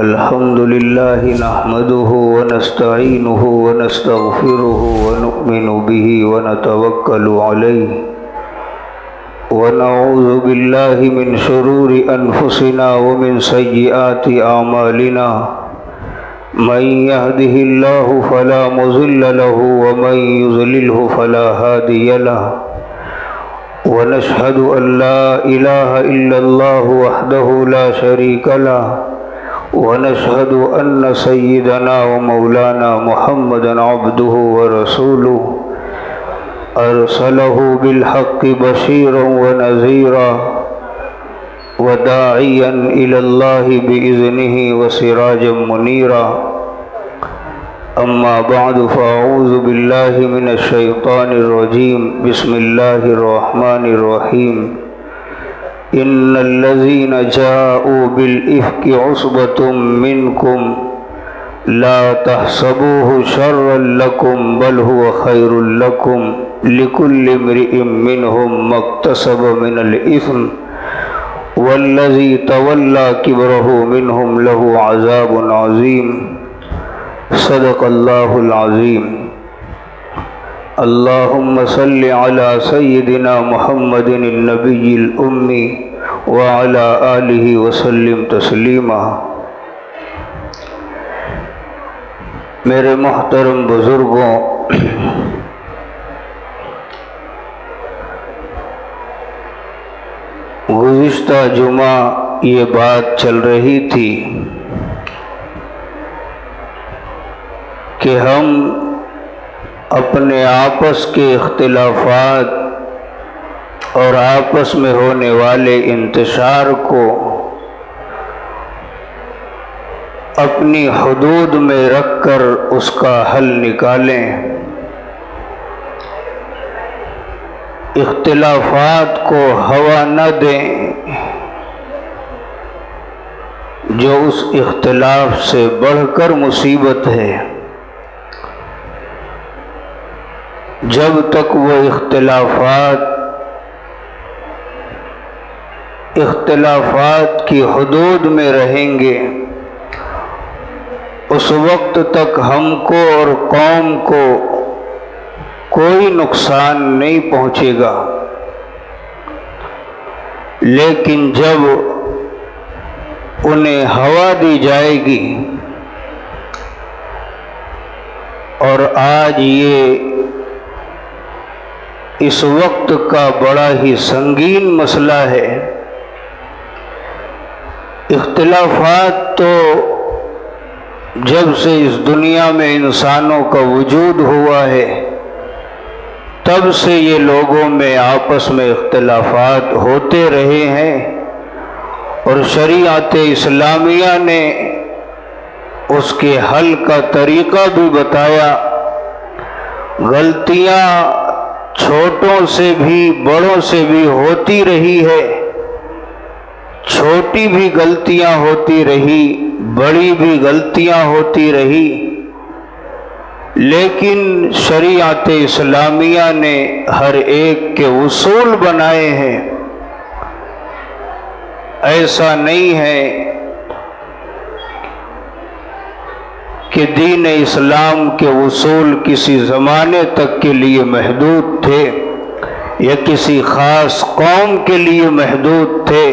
الحمد لله نحمده ونستعينه ونستغفره ونؤمن به ونتوكل عليه ونعوذ بالله من شرور أنفسنا ومن سيئات أعمالنا من يهده الله فلا مضل له ومن يضلله فلا هادي له ونشهد أن لا إله إلا الله وحده لا شريك له ونشهد أن سيدنا ومولانا محمدا عبده ورسوله أرسله بالحق بشيرا ونذيرا وداعيا إلى الله بإذنه وسراجا منيرا أما بعد فأعوذ بالله من الشيطان الرجيم بسم الله الرحمن الرحيم إن الذين جاءوا بالإفك عصبة منكم لا تحسبوه شرا لكم بل هو خير لكم لكل امرئ منهم ما اكتسب من الإثم والذي تولى كبره منهم له عذاب عظيم صدق الله العظيم اللهم صل على سيدنا محمد النبي الأمي وعلى آله وسلم تسلیما۔ میرے محترم بزرگوں، گزشتہ جمعہ یہ بات چل رہی تھی کہ ہم اپنے آپس کے اختلافات اور آپس میں ہونے والے انتشار کو اپنی حدود میں رکھ کر اس کا حل نکالیں، اختلافات کو ہوا نہ دیں جو اس اختلاف سے بڑھ کر مصیبت ہے۔ جب تک وہ اختلافات کی حدود میں رہیں گے اس وقت تک ہم کو اور قوم کو کوئی نقصان نہیں پہنچے گا، لیکن جب انہیں ہوا دی جائے گی، اور آج یہ اس وقت کا بڑا ہی سنگین مسئلہ ہے۔ اختلافات تو جب سے اس دنیا میں انسانوں کا وجود ہوا ہے تب سے یہ لوگوں میں آپس میں اختلافات ہوتے رہے ہیں، اور شریعت اسلامیہ نے اس کے حل کا طریقہ بھی بتایا۔ غلطیاں چھوٹوں سے بھی بڑوں سے بھی ہوتی رہی ہے، چھوٹی بھی غلطیاں ہوتی رہی، بڑی بھی غلطیاں ہوتی رہی، لیکن شریعت اسلامیہ نے ہر ایک کے اصول بنائے ہیں۔ ایسا نہیں ہے کہ دین اسلام کے اصول کسی زمانے تک کے لیے محدود تھے یا کسی خاص قوم کے لیے محدود تھے،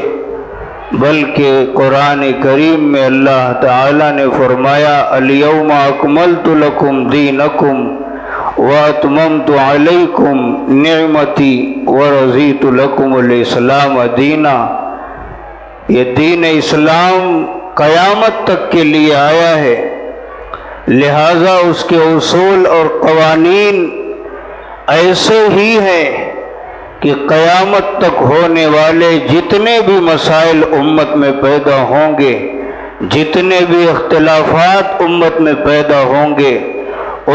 بلکہ قرآن کریم میں اللہ تعالیٰ نے فرمایا الیوم اکملت لکم دینکم واتممت علیکم نعمتی ورضیت لکم الاسلام دینا۔ یہ دین اسلام قیامت تک کے لیے آیا ہے، لہذا اس کے اصول اور قوانین ایسے ہی ہیں کہ قیامت تک ہونے والے جتنے بھی مسائل امت میں پیدا ہوں گے، جتنے بھی اختلافات امت میں پیدا ہوں گے،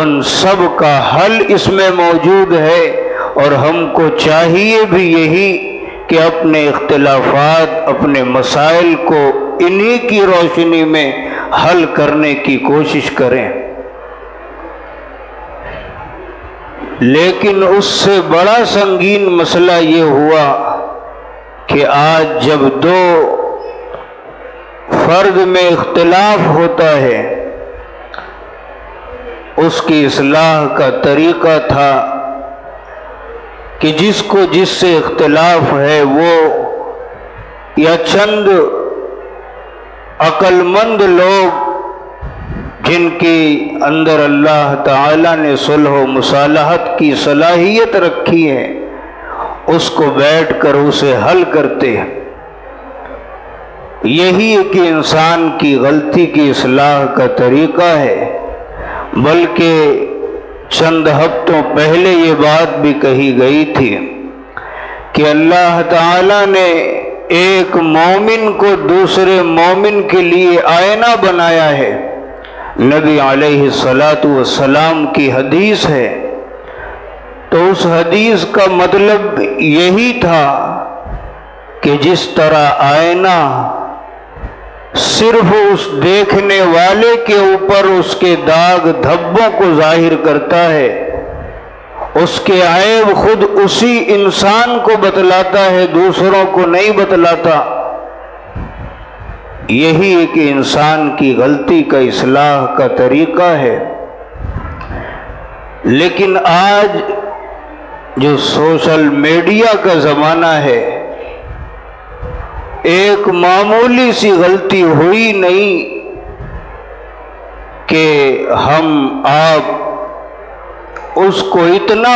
ان سب کا حل اس میں موجود ہے، اور ہم کو چاہیے بھی یہی کہ اپنے اختلافات، اپنے مسائل کو انہی کی روشنی میں حل کرنے کی کوشش کریں۔ لیکن اس سے بڑا سنگین مسئلہ یہ ہوا کہ آج جب دو فرد میں اختلاف ہوتا ہے، اس کی اصلاح کا طریقہ تھا کہ جس کو جس سے اختلاف ہے وہ یا چند عقل مند لوگ جن کے اندر اللہ تعالیٰ نے صلح و مصالحت کی صلاحیت رکھی ہے، اس کو بیٹھ کر اسے حل کرتے ہیں۔ یہی ایک انسان کی غلطی کی اصلاح کا طریقہ ہے۔ بلکہ چند ہفتوں پہلے یہ بات بھی کہی گئی تھی کہ اللہ تعالیٰ نے ایک مومن کو دوسرے مومن کے لیے آئینہ بنایا ہے۔ نبی علیہ الصلاۃ والسلام کی حدیث ہے، تو اس حدیث کا مطلب یہی تھا کہ جس طرح آئینہ صرف اس دیکھنے والے کے اوپر اس کے داغ دھبوں کو ظاہر کرتا ہے، اس کے عیب خود اسی انسان کو بتلاتا ہے، دوسروں کو نہیں بتلاتا۔ یہی ایک انسان کی غلطی کا اصلاح کا طریقہ ہے۔ لیکن آج جو سوشل میڈیا کا زمانہ ہے، ایک معمولی سی غلطی ہوئی نہیں کہ آپ اس کو اتنا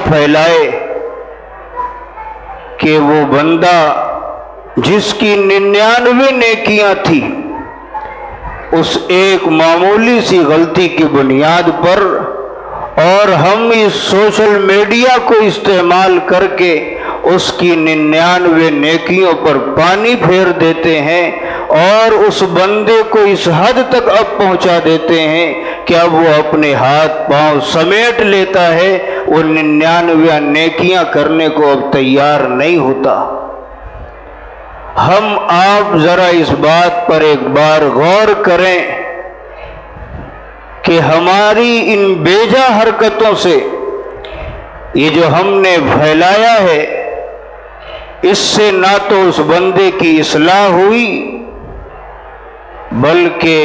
پھیلائے کہ وہ بندہ جس کی 99 نیکیاں تھی، اس ایک معمولی سی غلطی کی بنیاد پر، اور ہم اس سوشل میڈیا کو استعمال کر کے اس کی 99 نیکیوں پر پانی پھیر دیتے ہیں، اور اس بندے کو اس حد تک اب پہنچا دیتے ہیں کہ اب وہ اپنے ہاتھ پاؤں سمیٹ لیتا ہے، وہ 99 نیکیاں کرنے کو اب تیار نہیں ہوتا۔ ہم آپ ذرا اس بات پر ایک بار غور کریں کہ ہماری ان بیجا حرکتوں سے یہ جو ہم نے پھیلایا ہے، اس سے نہ تو اس بندے کی اصلاح ہوئی، بلکہ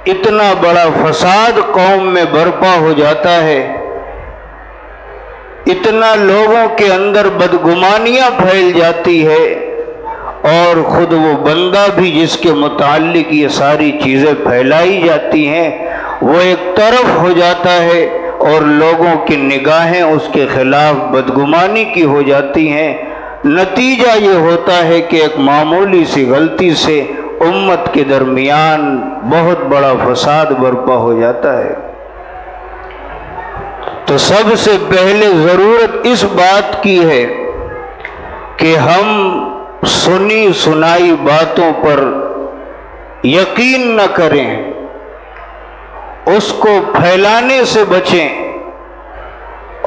اتنا بڑا فساد قوم میں برپا ہو جاتا ہے، اتنا لوگوں کے اندر بدگمانیاں پھیل جاتی ہے، اور خود وہ بندہ بھی جس کے متعلق یہ ساری چیزیں پھیلائی جاتی ہیں، وہ ایک طرف ہو جاتا ہے، اور لوگوں کی نگاہیں اس کے خلاف بدگمانی کی ہو جاتی ہیں۔ نتیجہ یہ ہوتا ہے کہ ایک معمولی سی غلطی سے امت کے درمیان بہت بڑا فساد برپا ہو جاتا ہے۔ تو سب سے پہلے ضرورت اس بات کی ہے کہ ہم سنی سنائی باتوں پر یقین نہ کریں، اس کو پھیلانے سے بچیں،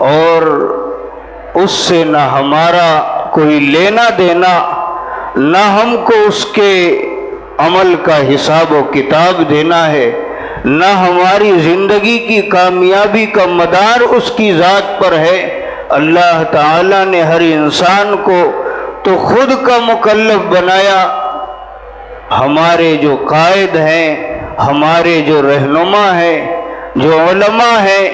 اور اس سے نہ ہمارا کوئی لینا دینا، نہ ہم کو اس کے عمل کا حساب و کتاب دینا ہے، نہ ہماری زندگی کی کامیابی کا مدار اس کی ذات پر ہے۔ اللہ تعالیٰ نے ہر انسان کو تو خود کا مکلف بنایا، ہمارے جو قائد ہیں، ہمارے جو رہنما ہیں، جو علماء ہیں،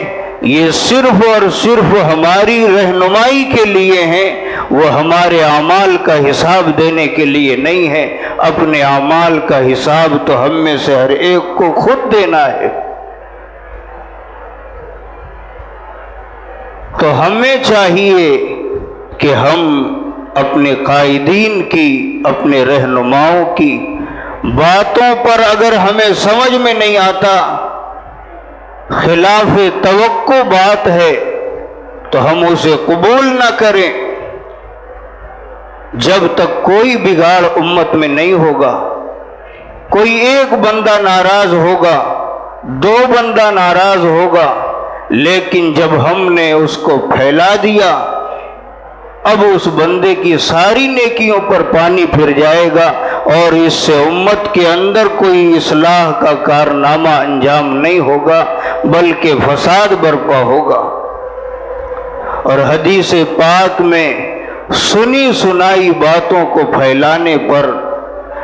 یہ صرف اور صرف ہماری رہنمائی کے لیے ہیں، وہ ہمارے اعمال کا حساب دینے کے لیے نہیں ہے۔ اپنے اعمال کا حساب تو ہم میں سے ہر ایک کو خود دینا ہے۔ تو ہمیں چاہیے کہ ہم اپنے قائدین کی، اپنے رہنماؤں کی باتوں پر اگر ہمیں سمجھ میں نہیں آتا، خلاف توقع بات ہے، تو ہم اسے قبول نہ کریں جب تک کوئی بگاڑ امت میں نہیں ہوگا۔ کوئی ایک بندہ ناراض ہوگا، دو بندہ ناراض ہوگا، لیکن جب ہم نے اس کو پھیلا دیا، اب اس بندے کی ساری نیکیوں پر پانی پھر جائے گا، اور اس سے امت کے اندر کوئی اصلاح کا کارنامہ انجام نہیں ہوگا، بلکہ فساد برپا ہوگا۔ اور حدیث پاک میں سنی سنائی باتوں کو پھیلانے پر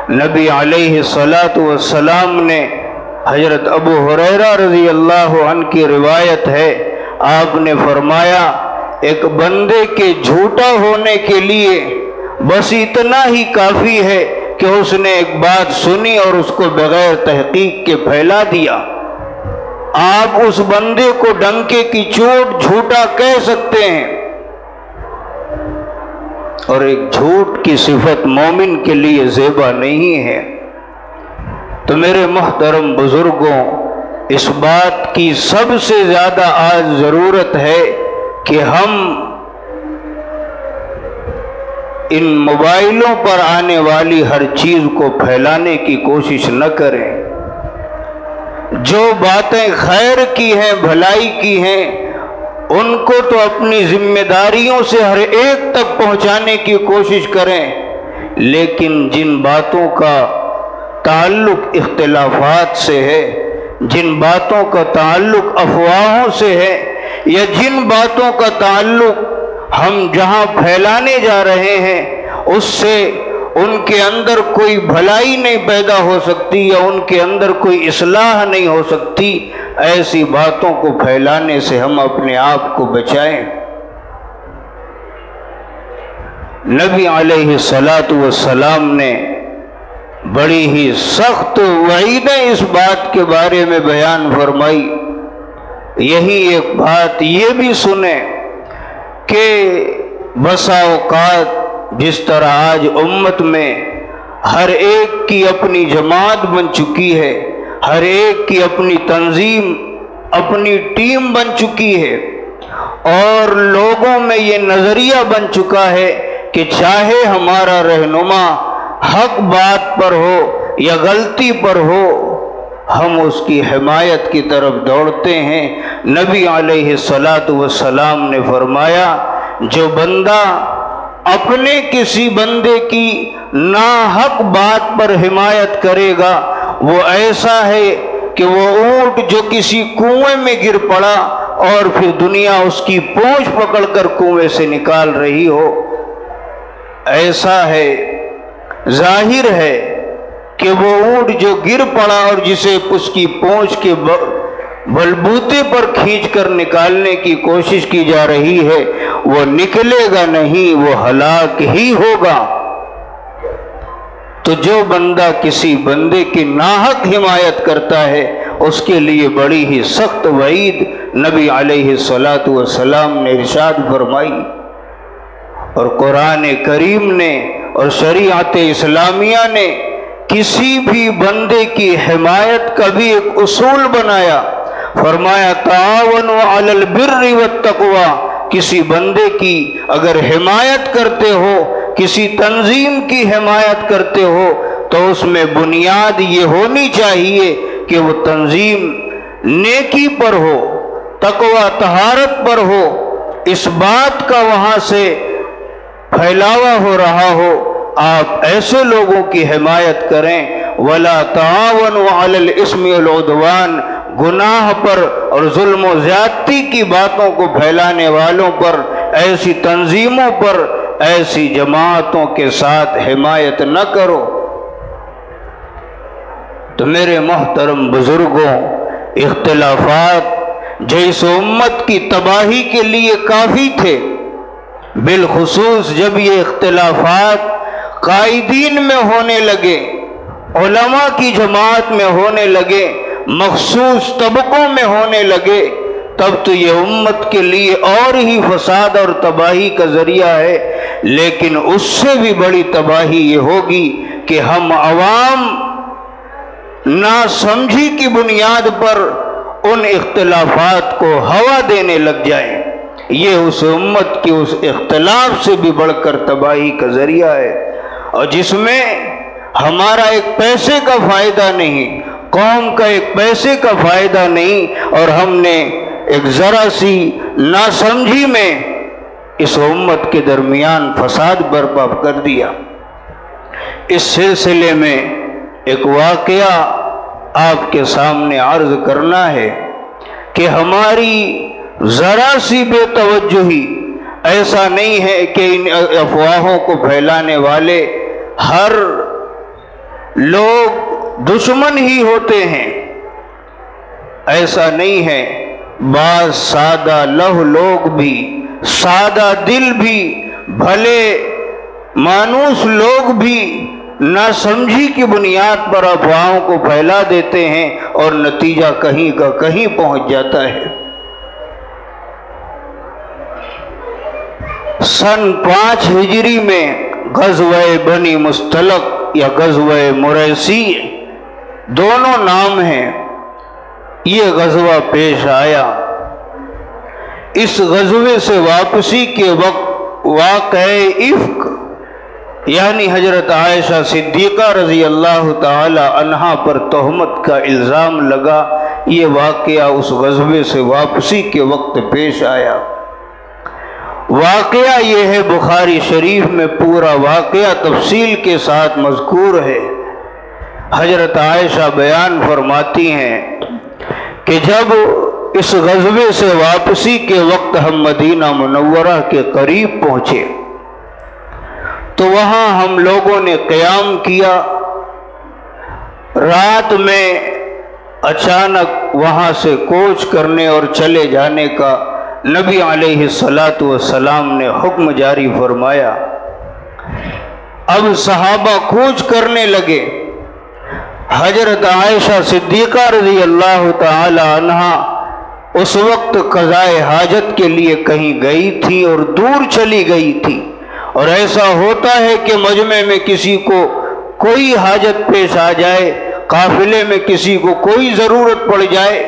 نبی علیہ الصلاۃ والسلام نے حضرت ابو ہریرہ رضی اللہ عنہ کی روایت ہے، آپ نے فرمایا ایک بندے کے جھوٹا ہونے کے لیے بس اتنا ہی کافی ہے کہ اس نے ایک بات سنی اور اس کو بغیر تحقیق کے پھیلا دیا۔ آپ اس بندے کو ڈنکے کی چوٹ جھوٹا کہہ سکتے ہیں، اور ایک جھوٹ کی صفت مومن کے لیے زیبا نہیں ہے۔ تو میرے محترم بزرگوں، اس بات کی سب سے زیادہ آج ضرورت ہے کہ ہم ان موبائلوں پر آنے والی ہر چیز کو پھیلانے کی کوشش نہ کریں۔ جو باتیں خیر کی ہیں، بھلائی کی ہیں، ان کو تو اپنی ذمہ داریوں سے ہر ایک تک پہنچانے کی کوشش کریں، لیکن جن باتوں کا تعلق اختلافات سے ہے، جن باتوں کا تعلق افواہوں سے ہے، یا جن باتوں کا تعلق ہم جہاں پھیلانے جا رہے ہیں اس سے ان کے اندر کوئی بھلائی نہیں پیدا ہو سکتی یا ان کے اندر کوئی اصلاح نہیں ہو سکتی، ایسی باتوں کو پھیلانے سے ہم اپنے آپ کو بچائیں۔ نبی علیہ الصلاۃ والسلام نے بڑی ہی سخت وعیدیں اس بات کے بارے میں بیان فرمائی۔ یہی ایک بات یہ بھی سنیں کہ بسا اوقات جس طرح آج امت میں ہر ایک کی اپنی جماعت بن چکی ہے، ہر ایک کی اپنی تنظیم، اپنی ٹیم بن چکی ہے، اور لوگوں میں یہ نظریہ بن چکا ہے کہ چاہے ہمارا رہنما حق بات پر ہو یا غلطی پر ہو، ہم اس کی حمایت کی طرف دوڑتے ہیں۔ نبی علیہ الصلاۃ والسلام نے فرمایا جو بندہ اپنے کسی بندے کی ناحق بات پر حمایت کرے گا وہ ایسا ہے کہ وہ اونٹ جو کسی کنویں میں گر پڑا اور پھر دنیا اس کی پونچھ پکڑ کر کنویں سے نکال رہی ہو، ایسا ہے۔ ظاہر ہے کہ وہ اونٹ جو گر پڑا اور جسے اس کی پونچھ کے بلبوتے پر کھینچ کر نکالنے کی کوشش کی جا رہی ہے، وہ نکلے گا نہیں، وہ ہلاک ہی ہوگا۔ تو جو بندہ کسی بندے کی ناحق حمایت کرتا ہے اس کے لیے بڑی ہی سخت وعید نبی علیہ الصلاۃ والسلام نے ارشاد فرمائی، اور قرآن کریم نے اور شریعت اسلامیہ نے کسی بھی بندے کی حمایت کا بھی ایک اصول بنایا۔ فرمایا تعاونوا علی البر والتقوی، کسی بندے کی اگر حمایت کرتے ہو، کسی تنظیم کی حمایت کرتے ہو، تو اس میں بنیاد یہ ہونی چاہیے کہ وہ تنظیم نیکی پر ہو، تقوی طہارت پر ہو، اس بات کا وہاں سے پھیلاوا ہو رہا ہو، آپ ایسے لوگوں کی حمایت کریں۔ وَلَا تَعَاوَنُوا عَلَى الْإِثْمِ وَالْعُدْوَانِ، گناہ پر اور ظلم و زیادتی کی باتوں کو پھیلانے والوں پر، ایسی تنظیموں پر، ایسی جماعتوں کے ساتھ حمایت نہ کرو۔ تو میرے محترم بزرگوں، اختلافات جو اس امت کی تباہی کے لیے کافی تھے، بالخصوص جب یہ اختلافات قائدین میں ہونے لگے، علماء کی جماعت میں ہونے لگے، مخصوص طبقوں میں ہونے لگے، تب تو یہ امت کے لیے اور ہی فساد اور تباہی کا ذریعہ ہے۔ لیکن اس سے بھی بڑی تباہی یہ ہوگی کہ ہم عوام ناسمجھی کی بنیاد پر ان اختلافات کو ہوا دینے لگ جائیں۔ یہ اس امت کی اس اختلاف سے بھی بڑھ کر تباہی کا ذریعہ ہے، اور جس میں ہمارا ایک پیسے کا فائدہ نہیں، قوم کا ایک پیسے کا فائدہ نہیں، اور ہم نے ایک ذرا سی ناسمجھی میں اس امت کے درمیان فساد برپا کر دیا۔ اس سلسلے میں ایک واقعہ آپ کے سامنے عرض کرنا ہے کہ ہماری ذرا سی بے توجہی، ایسا نہیں ہے کہ ان افواہوں کو پھیلانے والے ہر لوگ دشمن ہی ہوتے ہیں، ایسا نہیں ہے۔ بعض سادہ لوح لوگ بھی، سادہ دل بھی، بھلے مانوس لوگ بھی ناسمجھی کی بنیاد پر افواہوں کو پھیلا دیتے ہیں اور نتیجہ کہیں کا کہیں پہنچ جاتا ہے۔ سن 5 ہجری میں غزوہ بنی مستلق یا غزوہ مریسی، دونوں نام ہیں، یہ غزوہ پیش آیا۔ اس غزوے سے واپسی کے وقت واقعہ افک یعنی حضرت عائشہ صدیقہ رضی اللہ تعالی عنہا پر تہمت کا الزام لگا، یہ واقعہ اس غزوے سے واپسی کے وقت پیش آیا۔ واقعہ یہ ہے، بخاری شریف میں پورا واقعہ تفصیل کے ساتھ مذکور ہے۔ حضرت عائشہ بیان فرماتی ہیں کہ جب اس غزوے سے واپسی کے وقت ہم مدینہ منورہ کے قریب پہنچے تو وہاں ہم لوگوں نے قیام کیا۔ رات میں اچانک وہاں سے کوچ کرنے اور چلے جانے کا نبی علیہ الصلاۃ والسلام نے حکم جاری فرمایا۔ اب صحابہ کوچ کرنے لگے۔ حضرت عائشہ صدیقہ رضی اللہ تعالی عنہا اس وقت قضائے حاجت کے لیے کہیں گئی تھی اور دور چلی گئی تھی، اور ایسا ہوتا ہے کہ مجمع میں کسی کو کوئی حاجت پیش آ جائے، قافلے میں کسی کو کوئی ضرورت پڑ جائے،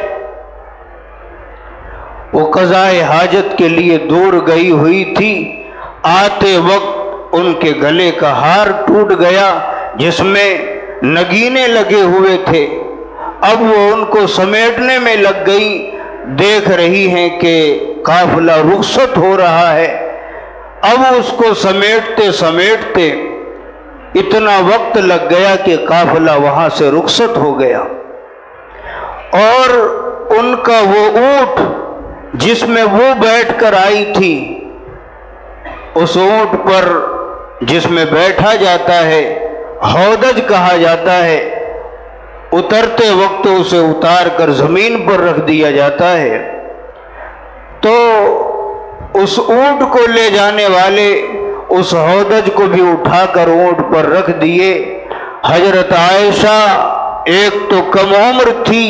وہ قضائے حاجت کے لیے دور گئی ہوئی تھی۔ آتے وقت ان کے گلے کا ہار ٹوٹ گیا جس میں نگینے لگے ہوئے تھے۔ اب وہ ان کو سمیٹنے میں لگ گئی، دیکھ رہی ہیں کہ قافلہ رخصت ہو رہا ہے۔ اب اس کو سمیٹتے سمیٹتے اتنا وقت لگ گیا کہ قافلہ وہاں سے رخصت ہو گیا، اور ان کا وہ اونٹ جس میں وہ بیٹھ کر آئی تھی، اس اونٹ پر جس میں بیٹھا جاتا ہے ہودج کہا جاتا ہے، اترتے وقت اسے اتار کر زمین پر رکھ دیا جاتا ہے، تو اس اونٹ کو لے جانے والے اس ہودج کو بھی اٹھا کر اونٹ پر رکھ دیے۔ حضرت عائشہ ایک تو کم عمر تھی،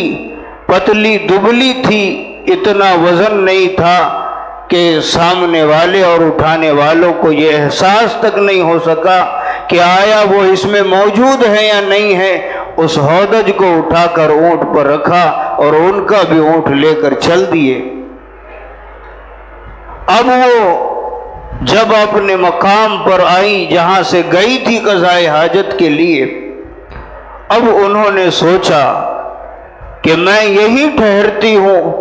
پتلی دبلی تھی، اتنا وزن نہیں تھا کہ سامنے والے اور اٹھانے والوں کو یہ احساس تک نہیں ہو سکا کہ آیا وہ اس میں موجود ہے یا نہیں ہے۔ اس ہودج کو اٹھا کر اونٹ پر رکھا اور ان کا بھی اونٹ لے کر چل دیے۔ اب وہ جب اپنے مقام پر آئی جہاں سے گئی تھی قضائے حاجت کے لیے، اب انہوں نے سوچا کہ میں یہی ٹھہرتی ہوں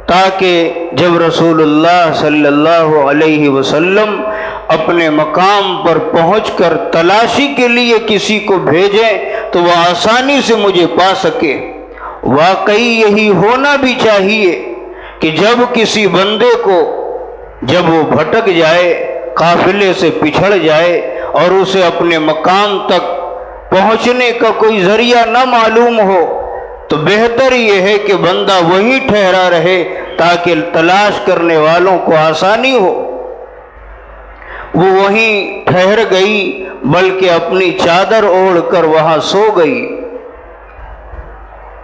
تاکہ جب رسول اللہ صلی اللہ علیہ وسلم اپنے مقام پر پہنچ کر تلاشی کے لیے کسی کو بھیجیں تو وہ آسانی سے مجھے پا سکے۔ واقعی یہی ہونا بھی چاہیے کہ جب کسی بندے کو جب وہ بھٹک جائے، قافلے سے پچھڑ جائے اور اسے اپنے مقام تک پہنچنے کا کوئی ذریعہ نہ معلوم ہو تو بہتر یہ ہے کہ بندہ وہی ٹھہرا رہے تاکہ تلاش کرنے والوں کو آسانی ہو۔ وہ وہیں ٹھہر گئی، بلکہ اپنی چادر اوڑھ کر وہاں سو گئی۔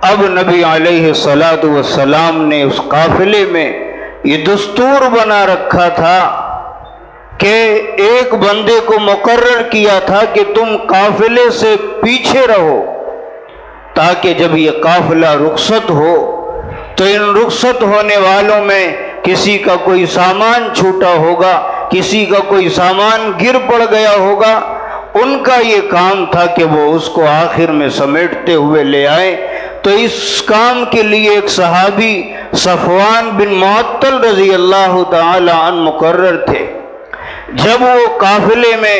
اب نبی علیہ الصلاۃ والسلام نے اس قافلے میں یہ دستور بنا رکھا تھا کہ ایک بندے کو مقرر کیا تھا کہ تم قافلے سے پیچھے رہو تاکہ جب یہ قافلہ رخصت ہو تو ان رخصت ہونے والوں میں کسی کا کوئی سامان چھوٹا ہوگا، کسی کا کوئی سامان گر پڑ گیا ہوگا، ان کا یہ کام تھا کہ وہ اس کو آخر میں سمیٹتے ہوئے لے آئیں۔ تو اس کام کے لیے ایک صحابی صفوان بن معطل رضی اللہ تعالی عنہ مقرر تھے۔ جب وہ قافلے میں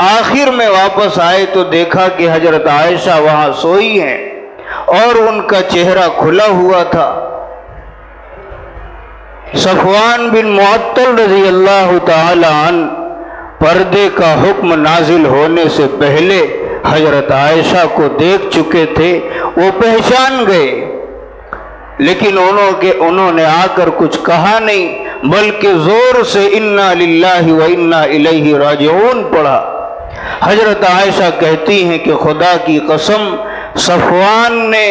آخر میں واپس آئے تو دیکھا کہ حضرت عائشہ وہاں سوئی ہیں اور ان کا چہرہ کھلا ہوا تھا۔ صفوان بن معطل رضی اللہ تعالی عنہ پردے کا حکم نازل ہونے سے پہلے حضرت عائشہ کو دیکھ چکے تھے، وہ پہچان گئے، لیکن انہوں نے آ کر کچھ کہا نہیں، بلکہ زور سے انا للہ و انا الیہ راجعون پڑھا۔ حضرت عائشہ کہتی ہیں کہ خدا کی قسم صفوان نے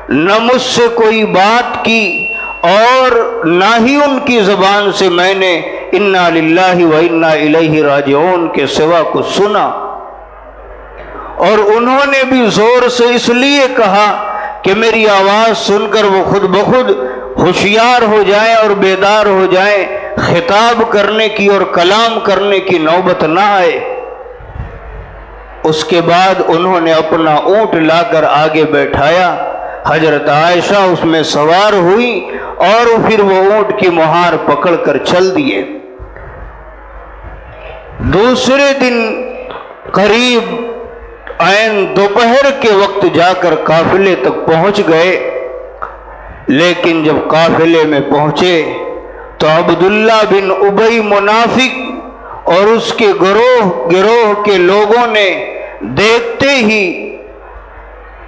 نہ مجھ سے کوئی بات کی اور نہ ہی ان کی زبان سے میں نے انا للہ و انا الیہ راجعون کے سوا کچھ سنا، اور انہوں نے بھی زور سے اس لیے کہا کہ میری آواز سن کر وہ خود بخود ہوشیار ہو جائیں اور بیدار ہو جائیں، خطاب کرنے کی اور کلام کرنے کی نوبت نہ آئے۔ اس کے بعد انہوں نے اپنا اونٹ لا کر آگے بیٹھایا، حضرت عائشہ اس میں سوار ہوئی اور پھر وہ اونٹ کی مہار پکڑ کر چل دیے۔ دوسرے دن قریب عین دوپہر کے وقت جا کر قافلے تک پہنچ گئے، لیکن جب قافلے میں پہنچے تو عبداللہ بن ابی منافق اور اس کے گروہ کے لوگوں نے دیکھتے ہی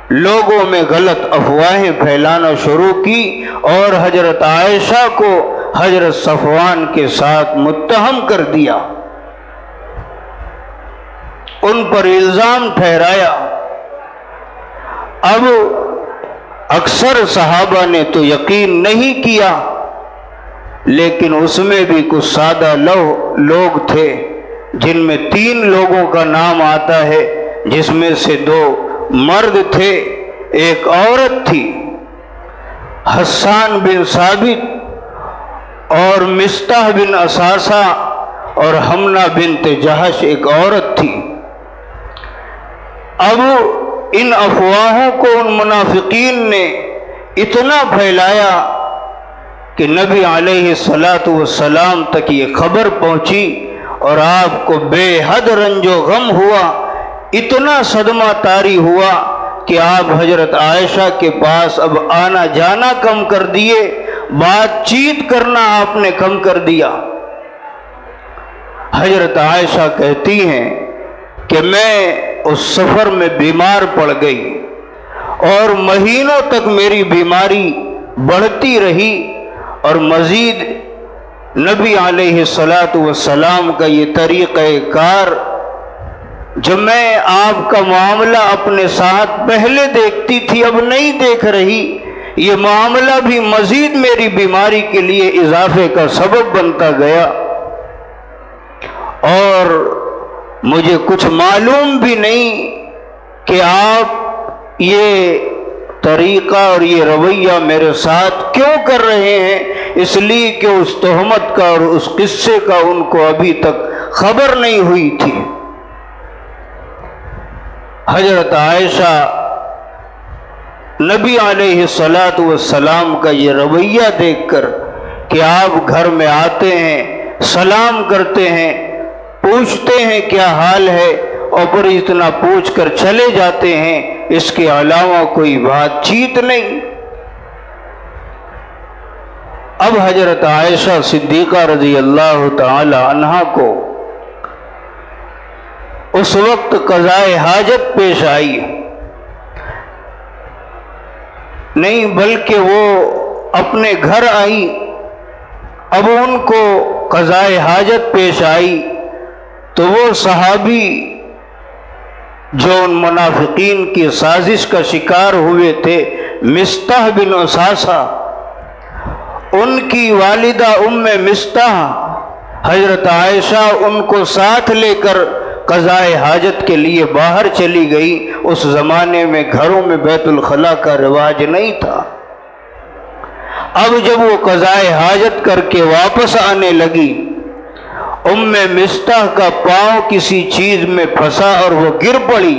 لوگوں میں غلط افواہیں پھیلانا شروع کی اور حضرت عائشہ کو حضرت صفوان کے ساتھ متہم کر دیا، ان پر الزام ٹھہرایا۔ اب اکثر صحابہ نے تو یقین نہیں کیا، لیکن اس میں بھی کچھ سادہ لوگ تھے جن میں 3 لوگوں کا نام آتا ہے، جس میں سے 2 مرد تھے، ایک عورت تھی، حسان بن ثابت اور مستح بن اساسہ، اور حمنہ بنت جہش ایک عورت تھی۔ اب ان افواہوں کو ان منافقین نے اتنا پھیلایا کہ نبی علیہ السلام تک یہ خبر پہنچی اور آپ کو بے حد رنج و غم ہوا، اتنا صدمہ طاری ہوا کہ آپ حضرت عائشہ کے پاس اب آنا جانا کم کر دیے، بات چیت کرنا آپ نے کم کر دیا۔ حضرت عائشہ کہتی ہیں کہ میں اس سفر میں بیمار پڑ گئی اور مہینوں تک میری بیماری بڑھتی رہی، اور مزید نبی علیہ السلام کا یہ طریقہ کار، جب میں آپ کا معاملہ اپنے ساتھ پہلے دیکھتی تھی اب نہیں دیکھ رہی، یہ معاملہ بھی مزید میری بیماری کے لیے اضافے کا سبب بنتا گیا، اور مجھے کچھ معلوم بھی نہیں کہ آپ یہ طریقہ اور یہ رویہ میرے ساتھ کیوں کر رہے ہیں، اس لیے کہ اس تہمت کا اور اس قصے کا ان کو ابھی تک خبر نہیں ہوئی تھی۔ حضرت عائشہ نبی علیہ السلام کا یہ رویہ دیکھ کر کہ آپ گھر میں آتے ہیں، سلام کرتے ہیں، پوچھتے ہیں کیا حال ہے، اور پھر اتنا پوچھ کر چلے جاتے ہیں، اس کے علاوہ کوئی بات چیت نہیں۔ اب حضرت عائشہ صدیقہ رضی اللہ تعالی عنہا کو اس وقت قضائے حاجت پیش آئی، نہیں بلکہ وہ اپنے گھر آئی۔ اب ان کو قضائے حاجت پیش آئی تو وہ صحابی جو ان منافقین کی سازش کا شکار ہوئے تھے، مستح بن اساسہ، ان کی والدہ مستح حضرت عائشہ ان کو ساتھ لے کر قضائے حاجت کے لیے باہر چلی گئی۔ اس زمانے میں گھروں میں بیت الخلاء کا رواج نہیں تھا۔ اب جب وہ قضائے حاجت کر کے واپس آنے لگی، مستح کا پاؤں کسی چیز میں پھنسا اور وہ گر پڑی۔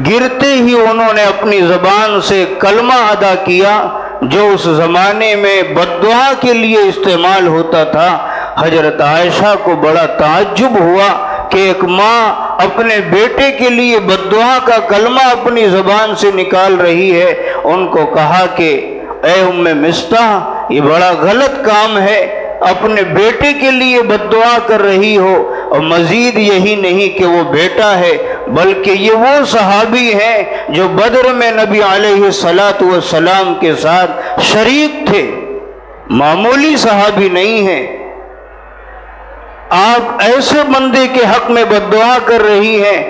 گرتے ہی انہوں نے اپنی زبان سے کلمہ ادا کیا جو اس زمانے میں بددعا کے لیے استعمال ہوتا تھا۔ حضرت عائشہ کو بڑا تعجب ہوا کہ ایک ماں اپنے بیٹے کے لیے بددعا کا کلمہ اپنی زبان سے نکال رہی ہے۔ ان کو کہا کہ اے مستح، یہ بڑا غلط کام ہے، اپنے بیٹے کے لیے بددعا کر رہی ہو، اور مزید یہی نہیں کہ وہ بیٹا ہے، بلکہ یہ وہ صحابی ہیں جو بدر میں نبی علیہ الصلاۃ والسلام کے ساتھ شریک تھے، معمولی صحابی نہیں ہیں۔ آپ ایسے بندے کے حق میں بد دعا کر رہی ہیں۔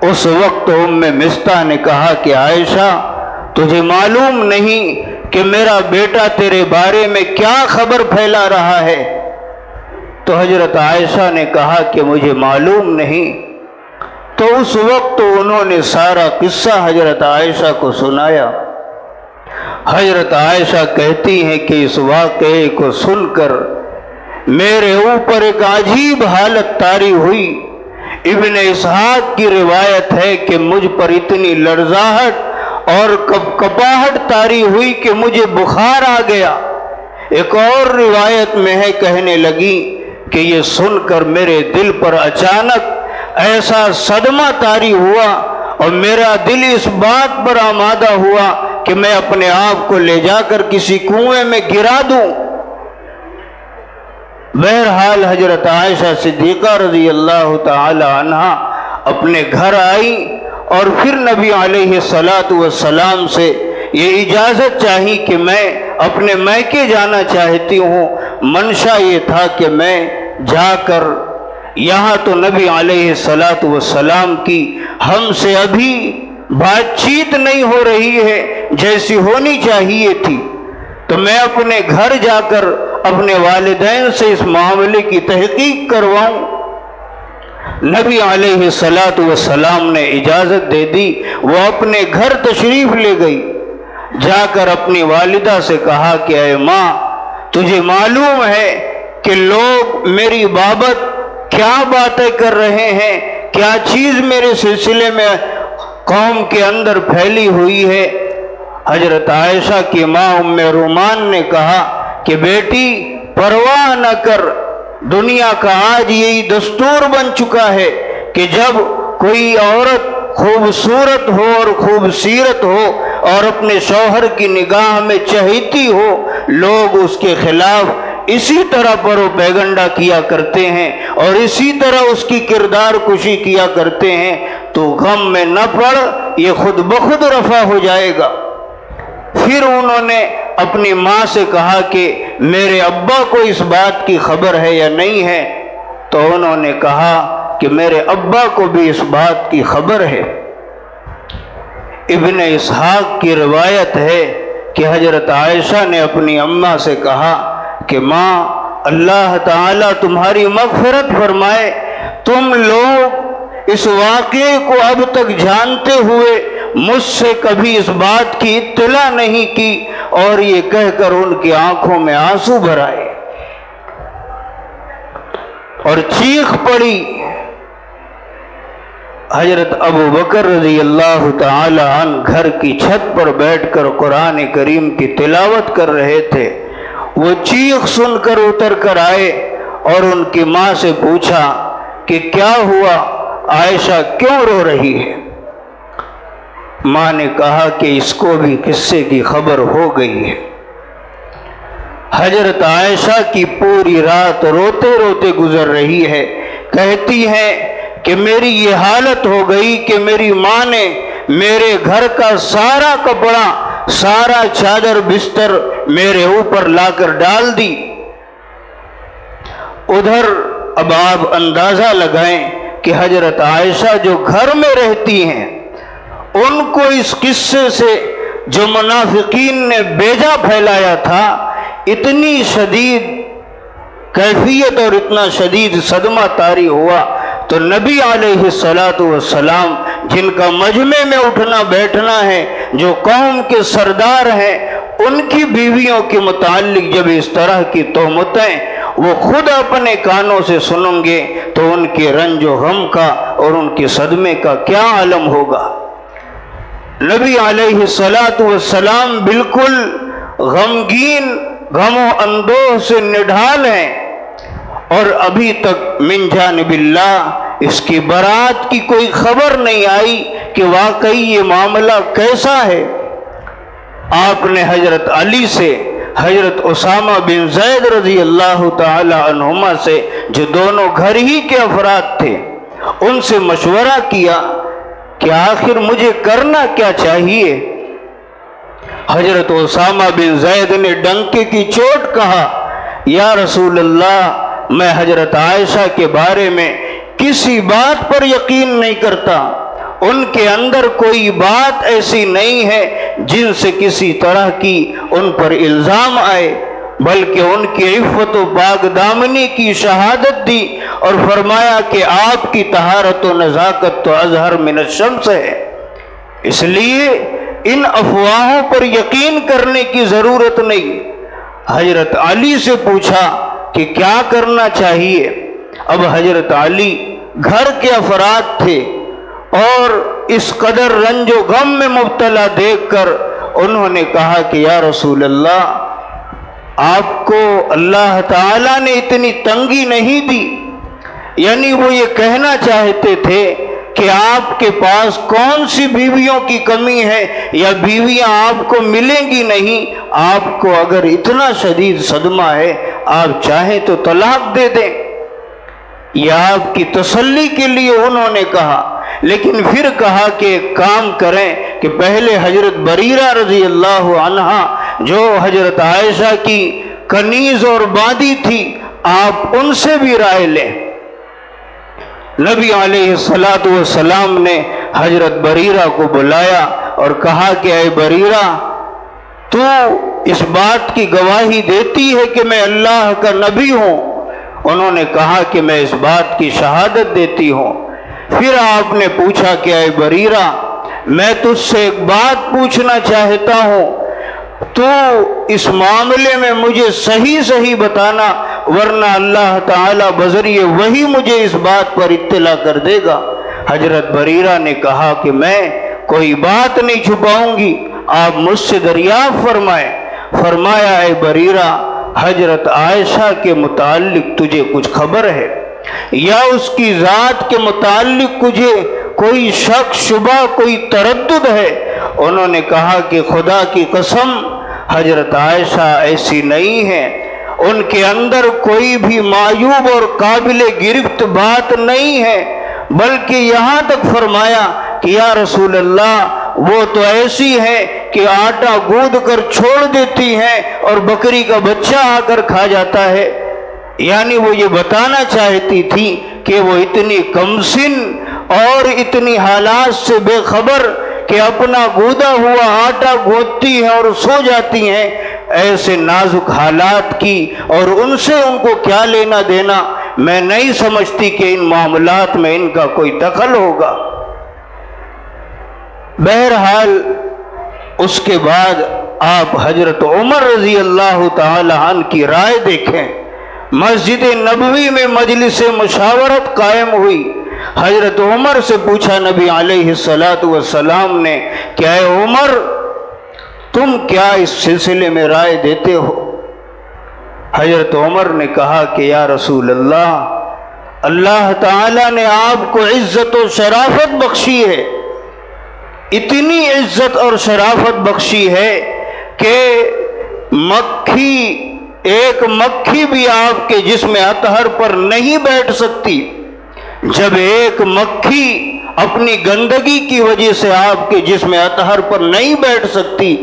اس وقت ام مستح نے کہا کہ عائشہ، تجھے معلوم نہیں کہ میرا بیٹا تیرے بارے میں کیا خبر پھیلا رہا ہے؟ تو حضرت عائشہ نے کہا کہ مجھے معلوم نہیں۔ تو اس وقت انہوں نے سارا قصہ حضرت عائشہ کو سنایا۔ حضرت عائشہ کہتی ہیں کہ اس واقعے کو سن کر میرے اوپر ایک عجیب حالت طاری ہوئی۔ ابن اسحاق کی روایت ہے کہ مجھ پر اتنی لرزاہٹ اور کپاہٹ طاری ہوئی کہ مجھے بخار آ گیا۔ ایک اور روایت میں ہے، کہنے لگی کہ یہ سن کر میرے دل پر اچانک ایسا صدمہ طاری ہوا اور میرا دل اس بات پر آمادہ ہوا کہ میں اپنے آپ کو لے جا کر کسی کنویں میں گرا دوں۔ بہرحال حضرت عائشہ صدیقہ رضی اللہ تعالی عنہا اپنے گھر آئی اور پھر نبی علیہ الصلاۃ والسلام سے یہ اجازت چاہی کہ میں اپنے میکے جانا چاہتی ہوں۔ منشا یہ تھا کہ میں جا کر یہاں تو نبی علیہ الصلاۃ والسلام کی ہم سے ابھی بات چیت نہیں ہو رہی ہے جیسی ہونی چاہیے تھی، تو میں اپنے گھر جا کر اپنے والدین سے اس معاملے کی تحقیق کرواؤں۔ نبی علیہ الصلاۃ والسلام نے اجازت دے دی، وہ اپنے گھر تشریف لے گئی۔ جا کر اپنی والدہ سے کہا کہ اے ماں، تجھے معلوم ہے کہ لوگ میری بابت کیا باتیں کر رہے ہیں، کیا چیز میرے سلسلے میں قوم کے اندر پھیلی ہوئی ہے۔ حضرت عائشہ کی ماں ام رومان نے کہا کہ بیٹی پرواہ نہ کر، دنیا کا آج یہی دستور بن چکا ہے کہ جب کوئی عورت خوبصورت ہو اور خوبصیرت ہو اور اپنے شوہر کی نگاہ میں چہیتی ہو، لوگ اس کے خلاف اسی طرح پروپیگنڈا کیا کرتے ہیں اور اسی طرح اس کی کردار کشی کیا کرتے ہیں۔ تو غم میں نہ پڑ، یہ خود بخود رفع ہو جائے گا۔ پھر انہوں نے اپنی ماں سے کہا کہ میرے ابا کو اس بات کی خبر ہے یا نہیں ہے؟ تو انہوں نے کہا کہ میرے ابا کو بھی اس بات کی خبر ہے۔ ابن اسحاق کی روایت ہے کہ حضرت عائشہ نے اپنی اماں سے کہا کہ ماں، اللہ تعالیٰ تمہاری مغفرت فرمائے، تم لوگ اس واقعے کو اب تک جانتے ہوئے مجھ سے کبھی اس بات کی اطلاع نہیں کی، اور یہ کہہ کر ان کی آنکھوں میں آنسو بھر آئے اور چیخ پڑی۔ حضرت ابو بکر رضی اللہ تعالی عنہ گھر کی چھت پر بیٹھ کر قرآن کریم کی تلاوت کر رہے تھے۔ وہ چیخ سن کر اتر کر آئے اور ان کی ماں سے پوچھا کہ کیا ہوا، عائشہ کیوں رو رہی ہے؟ ماں نے کہا کہ اس کو بھی قصے کی خبر ہو گئی ہے۔ حضرت عائشہ کی پوری رات روتے روتے گزر رہی ہے۔ کہتی ہیں کہ میری یہ حالت ہو گئی کہ میری ماں نے میرے گھر کا سارا کپڑا، سارا چادر بستر میرے اوپر لا کر ڈال دی۔ ادھر اب آپ اندازہ لگائیں کہ حضرت عائشہ جو گھر میں رہتی ہیں، ان کو اس قصے سے جو منافقین نے بیجا پھیلایا تھا، اتنی شدید کیفیت اور اتنا شدید صدمہ طاری ہوا، تو نبی علیہ الصلاۃ والسلام جن کا مجمع میں اٹھنا بیٹھنا ہے، جو قوم کے سردار ہیں، ان کی بیویوں کے متعلق جب اس طرح کی تہمتیں وہ خود اپنے کانوں سے سنیں گے تو ان کے رنج و غم کا اور ان کے صدمے کا کیا عالم ہوگا۔ نبی علیہ الصلاۃ والسلام بالکل غمگین، غم و اندوہ سے نڈھال ہیں، اور ابھی تک من جانب اللہ اس کی برات کی کوئی خبر نہیں آئی کہ واقعی یہ معاملہ کیسا ہے۔ آپ نے حضرت علی سے، حضرت اسامہ بن زید رضی اللہ تعالی عنہما سے، جو دونوں گھر ہی کے افراد تھے، ان سے مشورہ کیا کہ آخر مجھے کرنا کیا چاہیے۔ حضرت اسامہ بن زید نے ڈنکے کی چوٹ کہا، یا رسول اللہ، میں حضرت عائشہ کے بارے میں کسی بات پر یقین نہیں کرتا، ان کے اندر کوئی بات ایسی نہیں ہے جن سے کسی طرح کی ان پر الزام آئے، بلکہ ان کی عفت و پاک دامنی کی شہادت دی اور فرمایا کہ آپ کی طہارت و نزاکت تو اظہر من الشمس ہے، اس لیے ان افواہوں پر یقین کرنے کی ضرورت نہیں۔ حضرت علی سے پوچھا کہ کیا کرنا چاہیے؟ اب حضرت علی گھر کے افراد تھے اور اس قدر رنج و غم میں مبتلا دیکھ کر انہوں نے کہا کہ یا رسول اللہ، آپ کو اللہ تعالیٰ نے اتنی تنگی نہیں دی، یعنی وہ یہ کہنا چاہتے تھے کہ آپ کے پاس کون سی بیویوں کی کمی ہے یا بیویاں آپ کو ملیں گی نہیں، آپ کو اگر اتنا شدید صدمہ ہے آپ چاہیں تو طلاق دے دیں۔ یہ آپ کی تسلی کے لیے انہوں نے کہا، لیکن پھر کہا کہ ایک کام کریں کہ پہلے حضرت بریرہ رضی اللہ عنہا جو حضرت عائشہ کی کنیز اور باندی تھی، آپ ان سے بھی رائے لیں۔ نبی علیہ السلام نے حضرت بریرہ کو بلایا اور کہا کہ اے بریرہ، تو اس بات کی گواہی دیتی ہے کہ میں اللہ کا نبی ہوں؟ انہوں نے کہا کہ میں اس بات کی شہادت دیتی ہوں۔ پھر آپ نے پوچھا کہ اے بریرہ، میں تجھ سے ایک بات پوچھنا چاہتا ہوں، تو اس معاملے میں مجھے صحیح بتانا، ورنہ اللہ تعالیٰ بذریعہ وہی مجھے اس بات پر اطلاع کر دے گا۔ حضرت بریرہ نے کہا کہ میں کوئی بات نہیں چھپاؤں گی، آپ مجھ سے دریافت فرمائیں۔ فرمایا اے بریرہ، حضرت عائشہ کے متعلق تجھے کچھ خبر ہے یا اس کی ذات کے متعلق تجھے کوئی شک شبہ کوئی تردد ہے؟ انہوں نے کہا کہ خدا کی قسم حضرت عائشہ ایسی نہیں ہے، ان کے اندر کوئی بھی معیوب اور قابل گرفت بات نہیں ہے، بلکہ یہاں تک فرمایا کہ یا رسول اللہ، وہ تو ایسی ہے کہ آٹا گوندھ کر چھوڑ دیتی ہیں اور بکری کا بچہ آ کر کھا جاتا ہے۔ یعنی وہ یہ بتانا چاہتی تھی کہ وہ اتنی کمسن اور اتنی حالات سے بے خبر کہ اپنا گوندا ہوا آٹا گوندتی ہیں اور سو جاتی ہیں، ایسے نازک حالات کی اور ان سے ان کو کیا لینا دینا، میں نہیں سمجھتی کہ ان معاملات میں ان کا کوئی دخل ہوگا۔ بہرحال اس کے بعد آپ حضرت عمر رضی اللہ تعالی عنہ کی رائے دیکھیں، مسجد نبوی میں مجلس مشاورت قائم ہوئی۔ حضرت عمر سے پوچھا نبی علیہ السلام نے کہ اے عمر، تم کیا اس سلسلے میں رائے دیتے ہو؟ حضرت عمر نے کہا کہ یا رسول اللہ، اللہ تعالیٰ نے آپ کو عزت و شرافت بخشی ہے، اتنی عزت اور شرافت بخشی ہے کہ ایک مکھی بھی آپ کے جسم اطہر پر نہیں بیٹھ سکتی۔ جب ایک مکھی اپنی گندگی کی وجہ سے آپ کے جسم اطہر پر نہیں بیٹھ سکتی،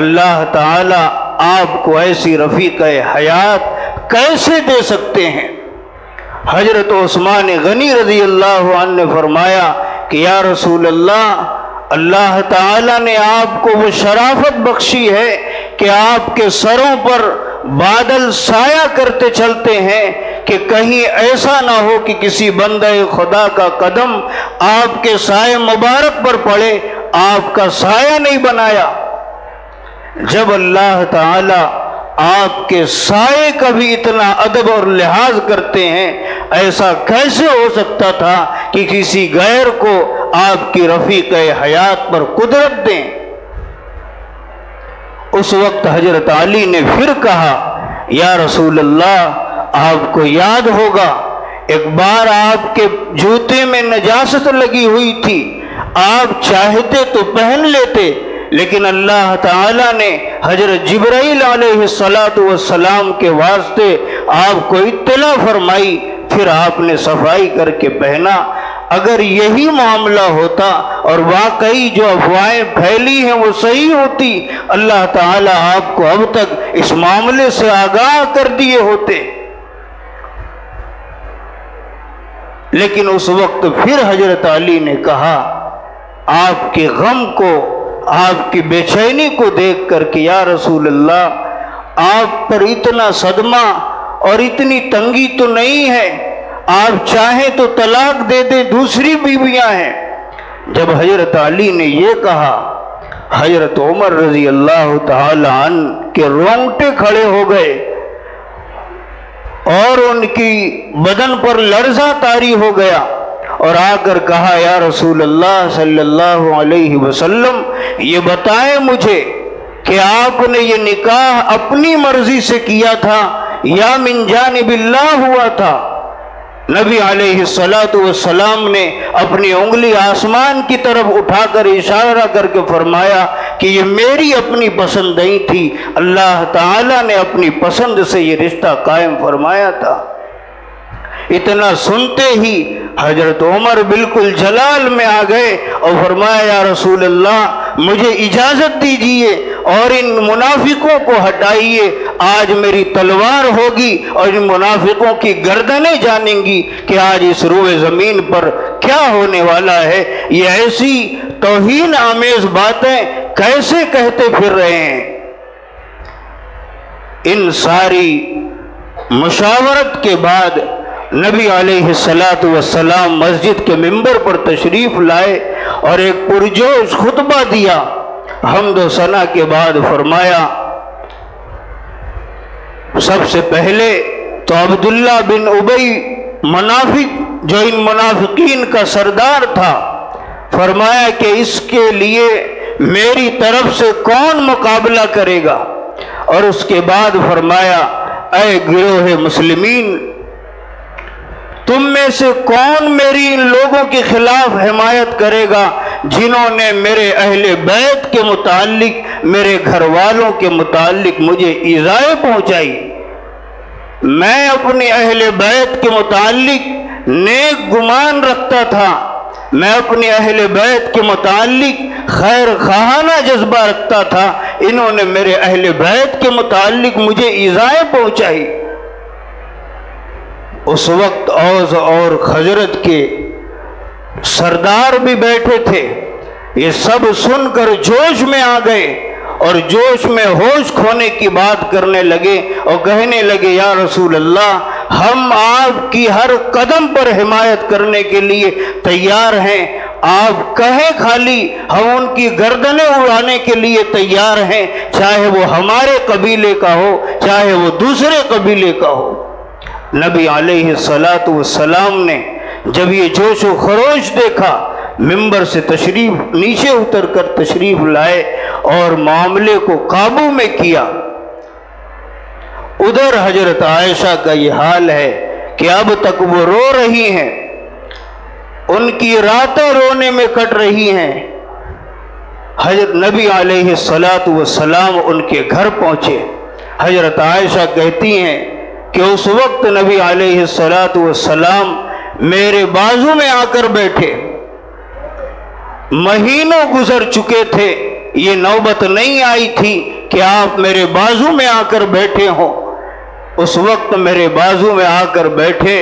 اللہ تعالیٰ آپ کو ایسی رفیق حیات کیسے دے سکتے ہیں؟ حضرت عثمان غنی رضی اللہ عنہ نے فرمایا کہ یا رسول اللہ، اللہ تعالیٰ نے آپ کو وہ شرافت بخشی ہے کہ آپ کے سروں پر بادل سایہ کرتے چلتے ہیں کہ کہیں ایسا نہ ہو کہ کسی بندہ خدا کا قدم آپ کے سائے مبارک پر پڑے، آپ کا سایہ نہیں بنایا۔ جب اللہ تعالیٰ آپ کے سائے کا بھی اتنا ادب اور لحاظ کرتے ہیں، ایسا کیسے ہو سکتا تھا کہ کسی غیر کو آپ کی رفیق حیات پر قدرت دیں؟ اس وقت حضرت علی نے پھر کہا یا رسول اللہ، آپ کو یاد ہوگا ایک بار آپ کے جوتے میں نجاست لگی ہوئی تھی، آپ چاہتے تو پہن لیتے، لیکن اللہ تعالیٰ نے حضرت جبرائیل علیہ السلام کے واسطے آپ کو اطلاع فرمائی پھر آپ نے صفائی کر کے پہنا۔ اگر یہی معاملہ ہوتا اور واقعی جو افواہیں پھیلی ہیں وہ صحیح ہوتی، اللہ تعالیٰ آپ کو اب تک اس معاملے سے آگاہ کر دیے ہوتے۔ لیکن اس وقت پھر حضرت علی نے کہا، آپ کے غم کو، آپ کی بے چینی کو دیکھ کر کہ یا رسول اللہ، آپ پر اتنا صدمہ اور اتنی تنگی تو نہیں ہے، آپ چاہیں تو طلاق دے دیں، دوسری بیویاں ہیں۔ جب حضرت علی نے یہ کہا، حضرت عمر رضی اللہ تعالی عنہ کے رونگٹے کھڑے ہو گئے اور ان کی بدن پر لرزہ طاری ہو گیا، اور آ کر کہا، یا رسول اللہ صلی اللہ علیہ وسلم، یہ بتائیں مجھے کہ آپ نے یہ نکاح اپنی مرضی سے کیا تھا یا من جانب اللہ ہوا تھا؟ نبی علیہ السلام نے اپنی انگلی آسمان کی طرف اٹھا کر اشارہ کر کے فرمایا کہ یہ میری اپنی پسند نہیں تھی، اللہ تعالیٰ نے اپنی پسند سے یہ رشتہ قائم فرمایا تھا۔ اتنا سنتے ہی حضرت عمر بالکل جلال میں آ گئے اور فرمایا، یا رسول اللہ، مجھے اجازت دیجیے اور ان منافقوں کو ہٹائیے، آج میری تلوار ہوگی اور ان منافقوں کی گردنیں جانیں گی کہ آج اس روئے زمین پر کیا ہونے والا ہے، یہ ایسی توہین آمیز باتیں کیسے کہتے پھر رہے ہیں۔ ان ساری مشاورت کے بعد نبی علیہ السلام مسجد کے منبر پر تشریف لائے اور ایک پرجوش خطبہ دیا۔ حمد و ثنا کے بعد فرمایا، سب سے پہلے تو عبداللہ بن ابی منافق، جو ان منافقین کا سردار تھا، فرمایا کہ اس کے لیے میری طرف سے کون مقابلہ کرے گا؟ اور اس کے بعد فرمایا، اے گروہ مسلمین، تم میں سے کون میری ان لوگوں کے خلاف حمایت کرے گا جنہوں نے میرے اہل بیت کے متعلق، میرے گھر والوں کے متعلق مجھے ایذائیں پہنچائی؟ میں اپنے اہل بیت کے متعلق نیک گمان رکھتا تھا، میں اپنے اہل بیت کے متعلق خیر خواہانہ جذبہ رکھتا تھا، انہوں نے میرے اہل بیت کے متعلق مجھے ایذائیں پہنچائی۔ اس وقت اوس اور خزرج کے سردار بھی بیٹھے تھے، یہ سب سن کر جوش میں آ گئے اور جوش میں ہوش کھونے کی بات کرنے لگے اور کہنے لگے، یا رسول اللہ، ہم آپ کی ہر قدم پر حمایت کرنے کے لیے تیار ہیں، آپ کہیں خالی، ہم ان کی گردنیں اڑانے کے لیے تیار ہیں، چاہے وہ ہمارے قبیلے کا ہو، چاہے وہ دوسرے قبیلے کا ہو۔ نبی علیہ السلام نے جب یہ جوش و خروش دیکھا، منبر سے تشریف نیچے اتر کر تشریف لائے اور معاملے کو قابو میں کیا۔ ادھر حضرت عائشہ کا یہ حال ہے کہ اب تک وہ رو رہی ہیں، ان کی راتیں رونے میں کٹ رہی ہیں۔ حضرت نبی علیہ السلام ان کے گھر پہنچے۔ حضرت عائشہ کہتی ہیں کہ اس وقت نبی علیہ السلام میرے بازو میں آ کر بیٹھے، مہینوں گزر چکے تھے، یہ نوبت نہیں آئی تھی کہ آپ میرے بازو میں آ کر بیٹھے ہوں۔ اس وقت میرے بازو میں آ کر بیٹھے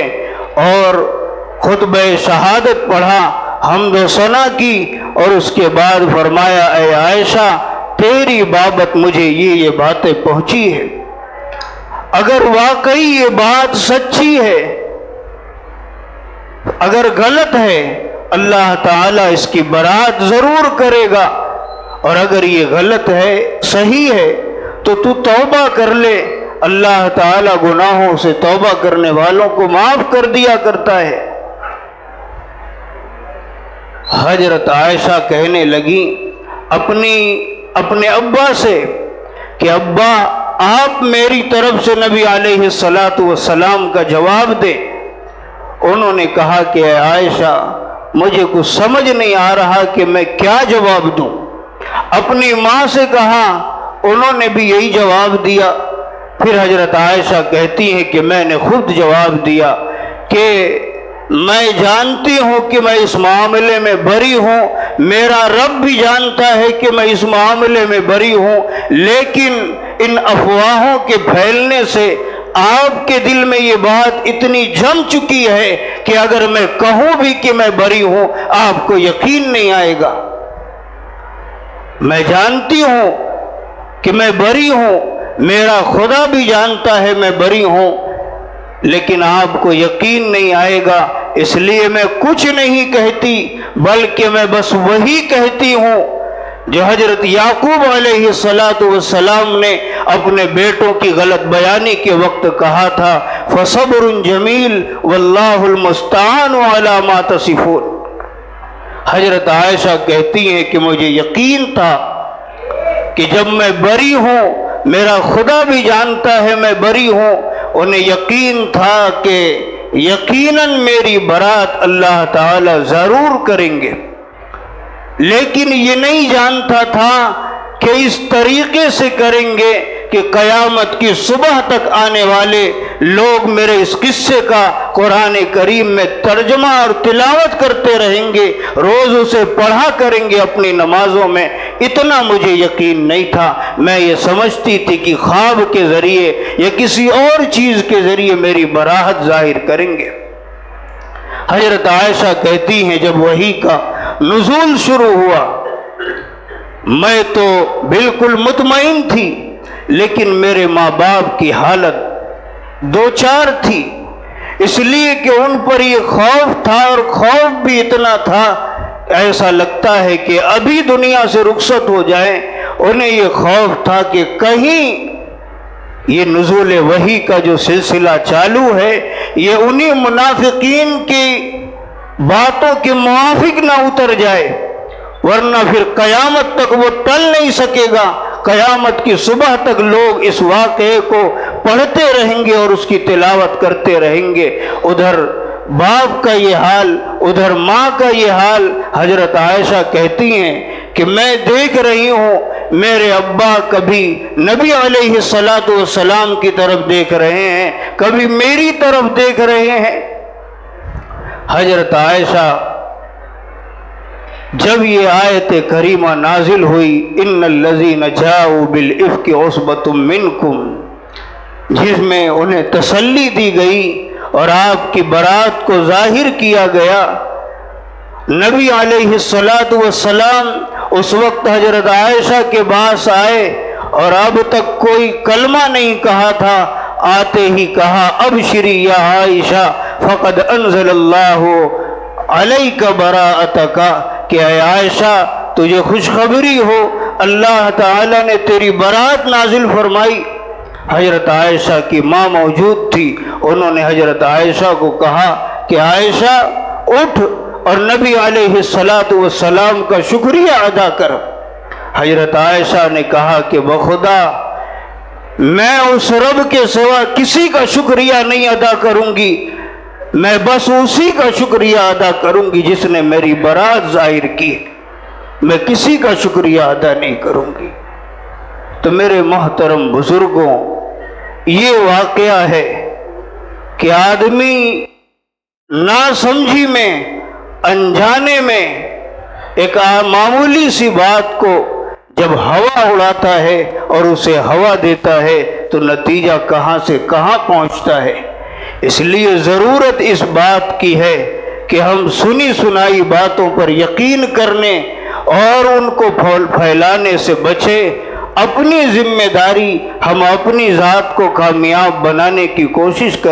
اور خطبہ شہادت پڑھا، حمد و ثنا کی، اور اس کے بعد فرمایا، اے عائشہ، تیری بابت مجھے یہ باتیں پہنچی ہے، اگر واقعی یہ بات سچی ہے، اگر غلط ہے، اللہ تعالیٰ اس کی برات ضرور کرے گا، اور اگر یہ غلط ہے، صحیح ہے، تو توبہ کر لے، اللہ تعالیٰ گناہوں سے توبہ کرنے والوں کو معاف کر دیا کرتا ہے۔ حضرت عائشہ کہنے لگی اپنے ابا سے کہ ابا، آپ میری طرف سے نبی علیہ السلام کا جواب دے۔ انہوں نے کہا کہ اے عائشہ، مجھے کچھ سمجھ نہیں آ رہا کہ میں کیا جواب دوں۔ اپنی ماں سے کہا، انہوں نے بھی یہی جواب دیا۔ پھر حضرت عائشہ کہتی ہیں کہ میں نے خود جواب دیا کہ میں جانتی ہوں کہ میں اس معاملے میں بری ہوں، میرا رب بھی جانتا ہے کہ میں اس معاملے میں بری ہوں، لیکن ان افواہوں کے پھیلنے سے آپ کے دل میں یہ بات اتنی جم چکی ہے کہ اگر میں کہوں بھی کہ میں بری ہوں آپ کو یقین نہیں آئے گا۔ میں جانتی ہوں کہ میں بری ہوں، میرا خدا بھی جانتا ہے میں بری ہوں، لیکن آپ کو یقین نہیں آئے گا، اس لیے میں کچھ نہیں کہتی، بلکہ میں بس وہی کہتی ہوں جو حضرت یعقوب علیہ السلام نے اپنے بیٹوں کی غلط بیانی کے وقت کہا تھا، فَصَبْرٌ جَمِيلٌ وَاللَّهُ الْمُسْتَعَانُ عَلَى مَا تَصِفُونَ۔ حضرت عائشہ کہتی ہیں کہ مجھے یقین تھا کہ جب میں بری ہوں، میرا خدا بھی جانتا ہے میں بری ہوں، انہیں یقین تھا کہ یقیناً میری برات اللہ تعالی ضرور کریں گے، لیکن یہ نہیں جانتا تھا کہ اس طریقے سے کریں گے کہ قیامت کی صبح تک آنے والے لوگ میرے اس قصے کا قرآن کریم میں ترجمہ اور تلاوت کرتے رہیں گے، روز اسے پڑھا کریں گے اپنی نمازوں میں۔ اتنا مجھے یقین نہیں تھا، میں یہ سمجھتی تھی کہ خواب کے ذریعے یا کسی اور چیز کے ذریعے میری براءت ظاہر کریں گے۔ حضرت عائشہ کہتی ہیں جب وحی کا نزول شروع ہوا میں تو بالکل مطمئن تھی، لیکن میرے ماں باپ کی حالت دو چار تھی، اس لیے کہ ان پر یہ خوف تھا، اور خوف بھی اتنا تھا ایسا لگتا ہے کہ ابھی دنیا سے رخصت ہو جائیں۔ انہیں یہ خوف تھا کہ کہیں یہ نزول وحی کا جو سلسلہ چالو ہے یہ انہی منافقین کی باتوں کے موافق نہ اتر جائے، ورنہ پھر قیامت تک وہ ٹل نہیں سکے گا، قیامت کی صبح تک لوگ اس واقعے کو پڑھتے رہیں گے اور اس کی تلاوت کرتے رہیں گے۔ ادھر باپ کا یہ حال، ادھر ماں کا یہ حال۔ حضرت عائشہ کہتی ہیں کہ میں دیکھ رہی ہوں میرے ابا کبھی نبی علیہ السلام کی طرف دیکھ رہے ہیں، کبھی میری طرف دیکھ رہے ہیں۔ حضرت عائشہ جب یہ آیت کریمہ نازل ہوئی ان الذین جاؤوا بالافک عصبۃ منکم، جس میں انہیں تسلی دی گئی اور آپ کی برات کو ظاہر کیا گیا، نبی علیہ السلام اس وقت حضرت عائشہ کے پاس آئے اور اب تک کوئی کلمہ نہیں کہا تھا، آتے ہی کہا ابشری یا عائشہ فقد انزل اللہ علیک براءتک، کہ اے عائشہ تجھے خوشخبری ہو اللہ تعالیٰ نے تیری برات نازل فرمائی۔ حضرت عائشہ کی ماں موجود تھی، انہوں نے حضرت عائشہ کو کہا کہ عائشہ اٹھ اور نبی علیہ السلام کا شکریہ ادا کر۔ حضرت عائشہ نے کہا کہ بخدا میں اس رب کے سوا کسی کا شکریہ نہیں ادا کروں گی، میں بس اسی کا شکریہ ادا کروں گی جس نے میری برات ظاہر کی، میں کسی کا شکریہ ادا نہیں کروں گی۔ تو میرے محترم بزرگوں، یہ واقعہ ہے کہ آدمی ناسمجھی میں، انجانے میں ایک معمولی سی بات کو جب ہوا اڑاتا ہے اور اسے ہوا دیتا ہے تو نتیجہ کہاں سے کہاں پہنچتا ہے۔ اس لیے ضرورت اس بات کی ہے کہ ہم سنی سنائی باتوں پر یقین کرنے اور ان کو پھیلانے سے بچیں۔ اپنی ذمہ داری ہم اپنی ذات کو کامیاب بنانے کی کوشش کریں۔